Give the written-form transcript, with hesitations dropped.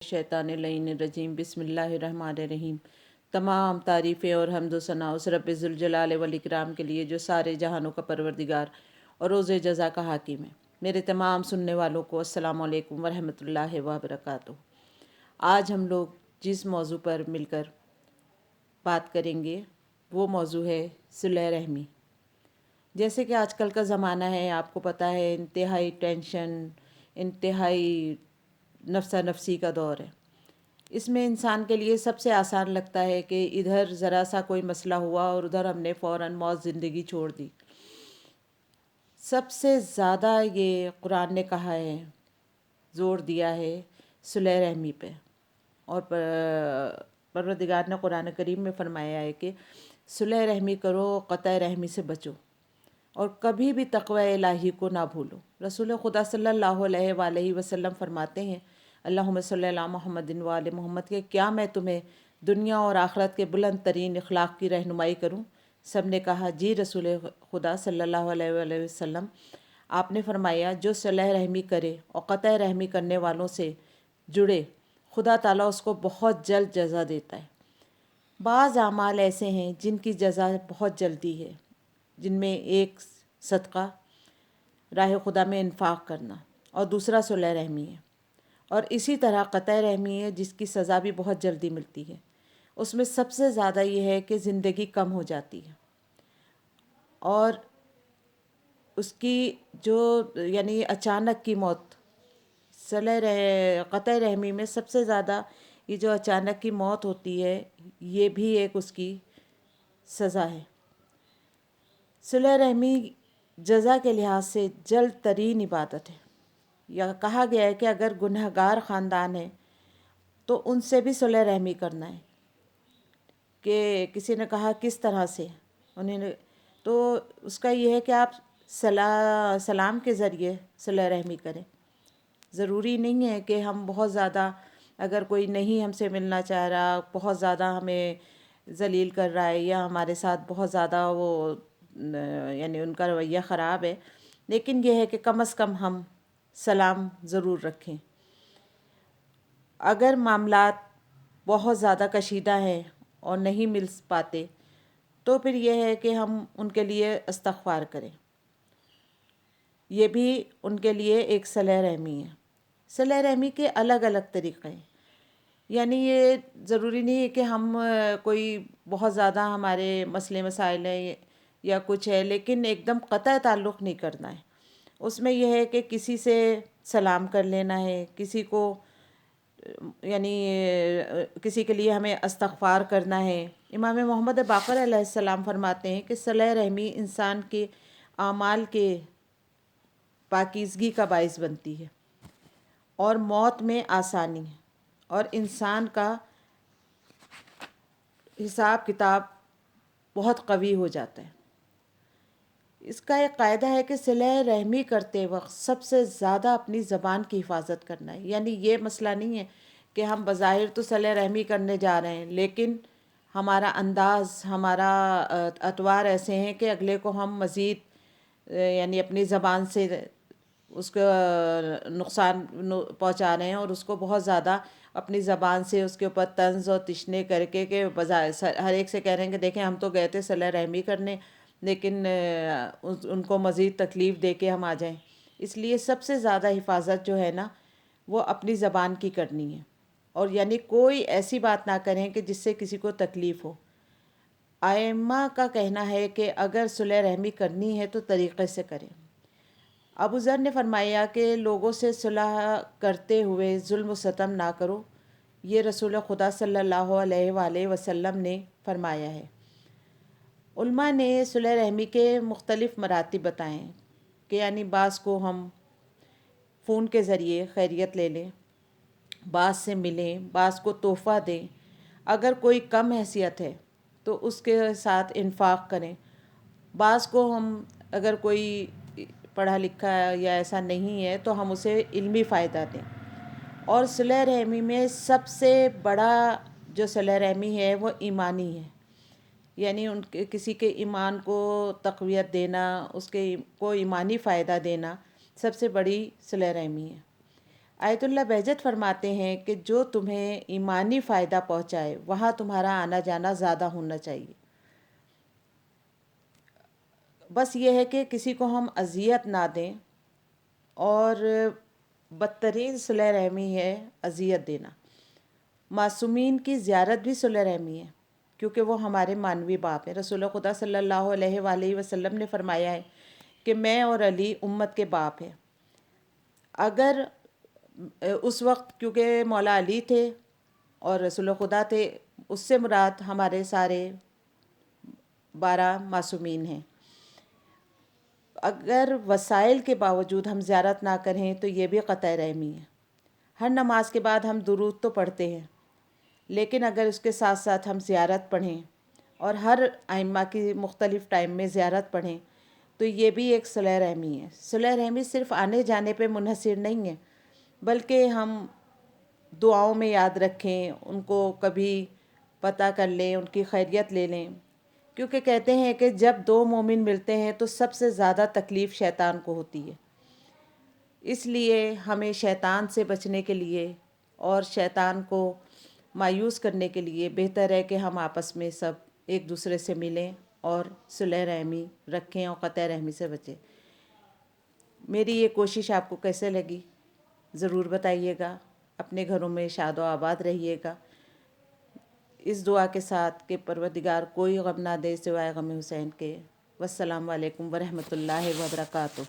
शैतान लईन रजीम बिस्मिल्लाहिर्रहमानिर्रहीम। तमाम तारीफ़ें और हम्द व सना उस रब्बे ज़ुल जलाल वल इकराम के लिए जो सारे जहानों का परवरदिगार और रोज़ जज़ा का हाकिम है। मेरे तमाम सुनने वालों को अस्सलामु अलैकुम वरहमतुल्लाहि व बरकातुहू। आज हम लोग जिस मौजू पर मिलकर बात करेंगे वो मौजू है सिलह रहमी। जैसे कि आजकल का ज़माना है, आपको पता है, इंतहाई टेंशन, इंतहाई नफ्सा नफसी का दौर है। इसमें इंसान के लिए सबसे आसान लगता है कि इधर ज़रा सा कोई मसला हुआ और उधर हमने फ़ौरन मौत ज़िंदगी छोड़ दी। सबसे ज़्यादा ये कुरान ने कहा है, ज़ोर दिया है सुलह रहमी पे। और परवरदिगार ने कुरान करीम में फ़रमाया है कि सुलह रहमी करो, क़तअ रहमी से बचो और कभी भी तक़वा इलाही को ना भूलो। रसूल खुदा सल्लल्लाहु अलैहि वसल्लम फरमाते हैं, अल्लाहुम्मा सल्लि अला मुहम्मदिन व आले मोहम्मद, के क्या मैं तुम्हें दुनिया और आखिरत के बुलंद तरीन अखलाक की रहनुमाई करूं? सब ने कहा, जी रसूल खुदा सल्लल्लाहु अलैहि वसल्लम। आपने फरमाया, जो सलह रहमी करे और क़तअ रहमी करने वालों से जुड़े, खुदा ताला उसको बहुत जल्द जज़ा देता है। बाज़ आमाल ऐसे हैं जिनकी जज़ा बहुत जल्दी है, जिनमें एक सदका राह खुदा में इन्फाक करना और दूसरा सुलह रहमी है। और इसी तरह क़तअ रहमी है जिसकी सज़ा भी बहुत जल्दी मिलती है। उसमें सबसे ज़्यादा ये है कि ज़िंदगी कम हो जाती है और उसकी जो यानी अचानक की मौत, क़तअ रहमी में सबसे ज़्यादा ये जो अचानक की मौत होती है, ये भी एक उसकी सज़ा है। सुलह रहमी जज़ा के लिहाज से जल्द तरीन इबादत है। या कहा गया है कि अगर गुनहगार ख़ानदान है तो उनसे भी सुलह रहमी करना है। कि किसी ने कहा किस तरह से, उन्होंने तो उसका ये है कि आप सलाम के ज़रिए सुलह रहमी करें। ज़रूरी नहीं है कि हम बहुत ज़्यादा, अगर कोई नहीं हमसे मिलना चाह रहा, बहुत ज़्यादा हमें ज़लील कर रहा है या हमारे साथ बहुत ज़्यादा वो यानी उनका रवैया ख़राब है, लेकिन यह है कि कम अज़ कम हम सलाम ज़रूर रखें। अगर मामलात बहुत ज़्यादा कशीदा हैं और नहीं मिल पाते तो फिर यह है कि हम उनके लिए इस्तग़फ़ार करें। ये भी उनके लिए एक सलह रहमी है। सलह रहमी के अलग अलग तरीक़े हैं, यानी ये ज़रूरी नहीं है कि हम कोई बहुत ज़्यादा हमारे मसले मसाइल हैं या कुछ है, लेकिन एकदम क़तअ ताल्लुक़ नहीं करना है। उसमें यह है कि किसी से सलाम कर लेना है, किसी को यानी किसी के लिए हमें इस्तग़फ़ार करना है। इमाम मोहम्मद बाक़र अलैहिस्सलाम फरमाते हैं कि सलह रहमी इंसान के आमाल के पाकीज़गी का बाइस बनती है और मौत में आसानी है और इंसान का हिसाब किताब बहुत कवी हो जाता है। इसका एक क़ायदा है कि सिलह रहमी करते वक्त सबसे ज़्यादा अपनी ज़बान की हिफाजत करना है। यानी ये मसला नहीं है कि हम बज़ाहिर तो सिलह रहमी करने जा रहे हैं, लेकिन हमारा अंदाज़, हमारा अतवार ऐसे हैं कि अगले को हम मज़ीद यानी अपनी ज़बान से उसको नुकसान पहुंचा रहे हैं और उसको बहुत ज़्यादा अपनी ज़बान से उसके ऊपर तंज़ और तिश्ने करके के हर एक से कह रहे हैं कि देखें हम तो गए थे सलह रहमी करने, लेकिन उनको मज़ीद तकलीफ़ दे के हम आ जाएं। इसलिए सबसे ज़्यादा हिफाजत जो है ना, वो अपनी ज़बान की करनी है और यानी कोई ऐसी बात ना करें कि जिससे किसी को तकलीफ़ हो। आइम्मा का कहना है कि अगर सुलह रहमी करनी है तो तरीक़े से करें। अबू ज़र ने फरमाया कि लोगों से सुलह करते हुए जुल्म सतम ना करो। ये रसूल खुदा सल्लल्लाहु अलैहि वसल्लम ने फरमाया है। उल्मा ने सुलह रहमी के मुख्तलिफ़ मरातिब बताए हैं कि यानी बाज़ को हम फ़ोन के ज़रिए खैरियत ले लें, बाज़ से मिलें, बाज़ को तोहफ़ा दें, अगर कोई कम हैसियत है तो उसके साथ इन्फाक करें, बाज़ को हम अगर कोई पढ़ा लिखा या ऐसा नहीं है तो हम उसे इल्मी फ़ायदा दें। और सुलह रहमी में सबसे बड़ा जो सुलह रहमी है वो ईमानी है, यानी उनके किसी के ईमान को तक़वियत देना, उसके को ईमानी फ़ायदा देना सबसे बड़ी सुलह रहमी है। آیت اللہ بہجت فرماتے ہیں کہ جو تمہیں ایمانی فائدہ پہنچائے وہاں تمہارا آنا جانا زیادہ ہونا چاہیے. بس یہ ہے کہ کسی کو ہم اذیت نہ دیں، اور بدترین صلہ رحمی ہے اذیت دینا. معصومین کی زیارت بھی صلہ رحمی ہے، کیونکہ وہ ہمارے مانوی باپ ہیں. رسول خدا صلی اللہ علیہ وآلہ وسلم نے فرمایا ہے کہ میں اور علی امت کے باپ ہیں. اگر اس وقت کیونکہ مولا علی تھے اور رسول خدا تھے، اس سے مراد ہمارے سارے 12 معصومین ہیں. اگر وسائل کے باوجود ہم زیارت نہ کریں تو یہ بھی قطع رحمی ہے. ہر نماز کے بعد ہم درود تو پڑھتے ہیں، لیکن اگر اس کے ساتھ ساتھ ہم زیارت پڑھیں اور ہر ائمہ کی مختلف ٹائم میں زیارت پڑھیں تو یہ بھی ایک صلہ رحمی ہے. صلہ رحمی صرف آنے جانے پہ منحصر نہیں ہے، بلکہ ہم دعاؤں میں یاد رکھیں، ان کو کبھی پتہ کر لیں، ان کی خیریت لے لیں. کیونکہ کہتے ہیں کہ جب 2 مومن ملتے ہیں تو سب سے زیادہ تکلیف شیطان کو ہوتی ہے. اس لیے ہمیں شیطان سے بچنے کے لیے اور شیطان کو مایوس کرنے کے لیے بہتر ہے کہ ہم آپس میں سب ایک دوسرے سے ملیں اور صلہ رحمی رکھیں اور قطع رحمی سے بچیں. میری یہ کوشش آپ کو کیسے لگی ضرور بتائیے گا. اپنے گھروں میں شاد و آباد رہیے گا، اس دعا کے ساتھ کہ پروردگار کوئی غم نہ دے سوائے غم حسین کے. والسلام علیکم ورحمۃ اللہ وبرکاتہ.